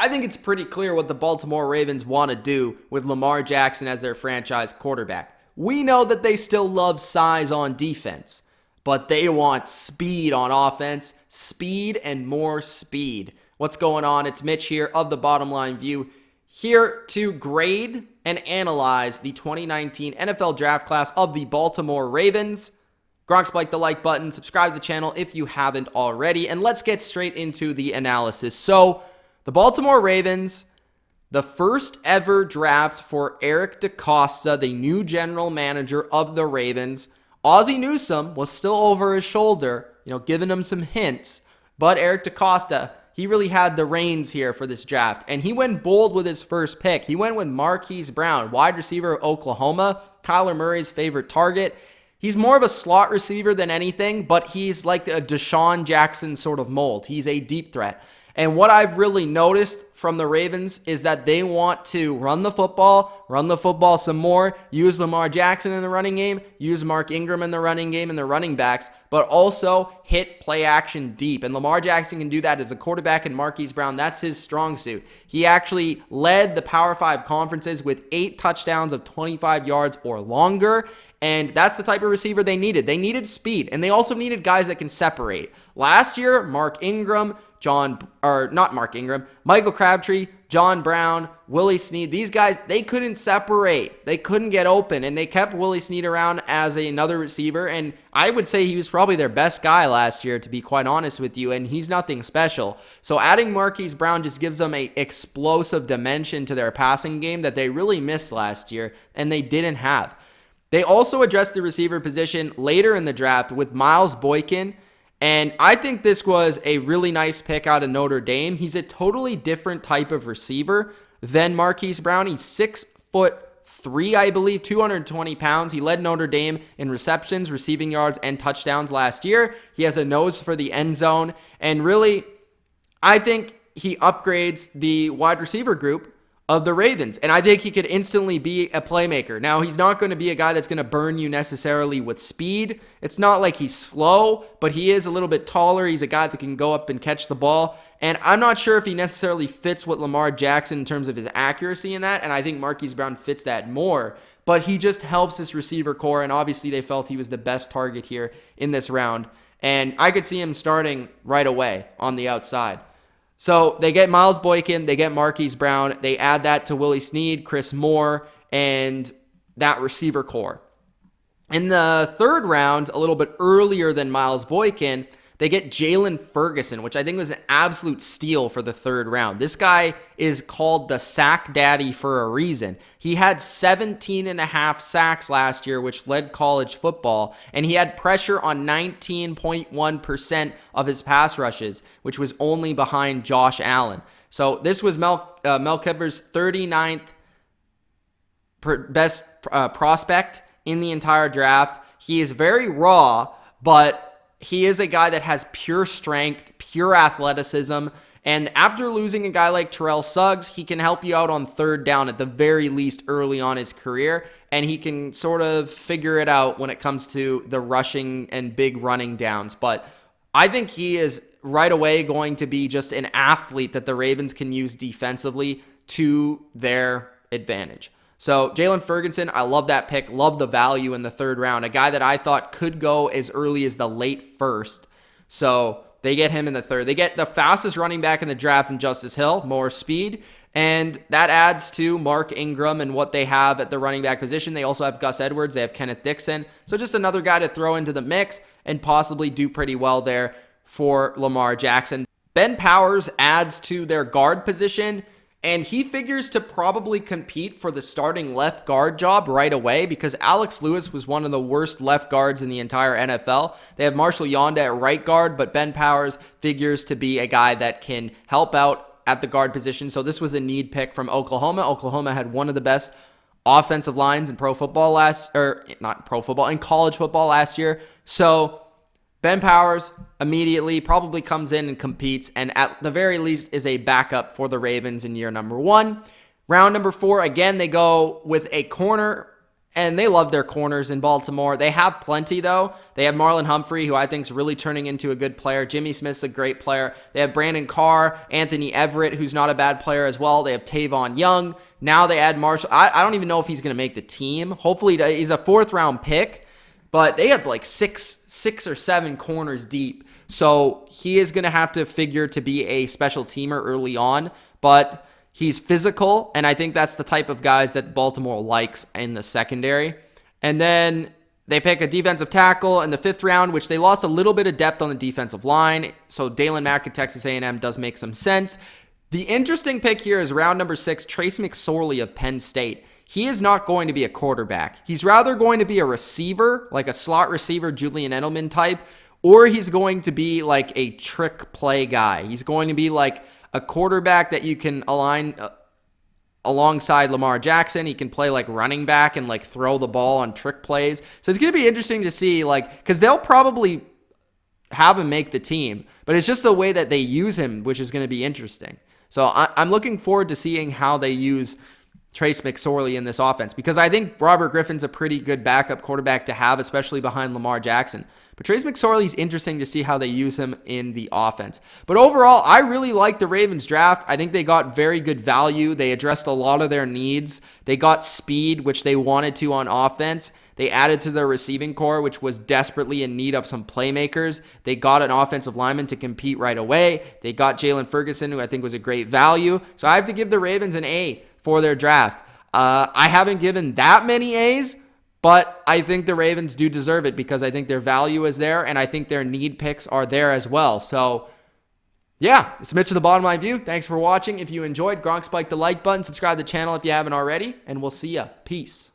I think it's pretty clear what the Baltimore Ravens want to do with Lamar Jackson as their franchise quarterback. We know that they still love size on defense, but they want speed on offense, speed and more speed. What's going on? It's Mitch here of the Bottom Line View, here to grade and analyze the 2019 NFL Draft class of the Baltimore Ravens. Gronk, spike the like button, subscribe to the channel if you haven't already, and let's get straight into the analysis. So, the Baltimore Ravens, the first ever draft for Eric DeCosta, the new general manager of the Ravens. Ozzie Newsome was still over his shoulder, giving him some hints, but Eric DeCosta, he really had the reins here for this draft, and he went bold with his first pick. He went with Marquise Brown, wide receiver of Oklahoma, Kyler Murray's favorite target. He's more of a slot receiver than anything, but he's like a Deshaun Jackson sort of mold. He's a deep threat. And what I've really noticed from the Ravens is that they want to run the football some more, use Lamar Jackson in the running game, use Mark Ingram in the running game and the running backs, but also hit play action deep. And Lamar Jackson can do that as a quarterback, and Marquise Brown, that's his strong suit. He actually led the Power 5 conferences with 8 touchdowns of 25 yards or longer. And that's the type of receiver they needed. They needed speed, and they also needed guys that can separate. Last year, Michael Crabtree, John Brown, Willie Snead, these guys, they couldn't separate. They couldn't get open, and they kept Willie Snead around as another receiver, and I would say he was probably their best guy last year, to be quite honest with you, and he's nothing special. So adding Marquise Brown just gives them an explosive dimension to their passing game that they really missed last year, and they didn't have. They also addressed the receiver position later in the draft with Miles Boykin, and I think this was a really nice pick out of Notre Dame. He's a totally different type of receiver than Marquise Brown. He's 6'3", I believe, 220 pounds. He led Notre Dame in receptions, receiving yards, and touchdowns last year. He has a nose for the end zone, and really, I think he upgrades the wide receiver group of the Ravens, and I think he could instantly be a playmaker. Now, he's not going to be a guy that's going to burn you necessarily with speed. It's not like he's slow, but he is a little bit taller. He's a guy that can go up and catch the ball, and I'm not sure if he necessarily fits what Lamar Jackson in terms of his accuracy in that, and I think Marquise Brown fits that more, but he just helps this receiver core, and obviously they felt he was the best target here in this round, and I could see him starting right away on the outside. So they get Miles Boykin, they get Marquise Brown, they add that to Willie Snead, Chris Moore, and that receiver core. In the third round, a little bit earlier than Miles Boykin, they get Jalen Ferguson, which I think was an absolute steal for the third round. This guy is called the sack daddy for a reason. He had 17.5 sacks last year, which led college football, and he had pressure on 19.1% of his pass rushes, which was only behind Josh Allen. So this was Mel Kiper's 39th best prospect in the entire draft. He is very raw, but he is a guy that has pure strength, pure athleticism, and after losing a guy like Terrell Suggs, he can help you out on third down at the very least early on his career, and he can sort of figure it out when it comes to the rushing and big running downs. But I think he is right away going to be just an athlete that the Ravens can use defensively to their advantage. So Jalen Ferguson, I love that pick. Love the value in the third round. A guy that I thought could go as early as the late first. So they get him in the third. They get the fastest running back in the draft in Justice Hill, more speed. And that adds to Mark Ingram and what they have at the running back position. They also have Gus Edwards. They have Kenneth Dixon. So just another guy to throw into the mix and possibly do pretty well there for Lamar Jackson. Ben Powers adds to their guard position, and he figures to probably compete for the starting left guard job right away because Alex Lewis was one of the worst left guards in the entire NFL. They have Marshall Yonda at right guard, but Ben Powers figures to be a guy that can help out at the guard position. So this was a need pick from Oklahoma. Oklahoma had one of the best offensive lines in in college football last year. So Ben Powers immediately probably comes in and competes, and at the very least is a backup for the Ravens in year number 1. Round number 4, again, they go with a corner And they love their corners in Baltimore. They have plenty, though. They have Marlon Humphrey, who I think is really turning into a good player. Jimmy Smith's a great player. They have Brandon Carr, Anthony Everett, who's not a bad player as well. They have Tavon Young. Now they add Marshall. I don't even know if he's going to make the team. Hopefully, he's a 4th-round pick. But they have like six or seven corners deep. So he is going to have to figure to be a special teamer early on. But he's physical, and I think that's the type of guys that Baltimore likes in the secondary. And then they pick a defensive tackle in the 5th round, which they lost a little bit of depth on the defensive line. So Dalen Mack at Texas A&M does make some sense. The interesting pick here is round number 6, Trace McSorley of Penn State. He is not going to be a quarterback. He's rather going to be a receiver, like a slot receiver, Julian Edelman type, or he's going to be like a trick play guy. He's going to be like a quarterback that you can align alongside Lamar Jackson. He can play like running back and like throw the ball on trick plays. So it's going to be interesting to see, like, because they'll probably have him make the team, but it's just the way that they use him, which is going to be interesting. So I'm looking forward to seeing how they use Trace McSorley in this offense, because I think Robert Griffin's a pretty good backup quarterback to have, especially behind Lamar Jackson. But Trace McSorley's interesting to see how they use him in the offense. But overall, I really like the Ravens draft. I think they got very good value. They addressed a lot of their needs. They got speed, which they wanted to on offense. They added to their receiving core, which was desperately in need of some playmakers. They got an offensive lineman to compete right away. They got Jalen Ferguson, who I think was a great value. So I have to give the Ravens an A for their draft. I haven't given that many A's, but I think the Ravens do deserve it because I think their value is there, and I think their need picks are there as well. So, yeah, it's Mitch of the Bottom Line View. Thanks for watching. If you enjoyed, Gronk spike the like button, subscribe to the channel if you haven't already, and we'll see ya. Peace.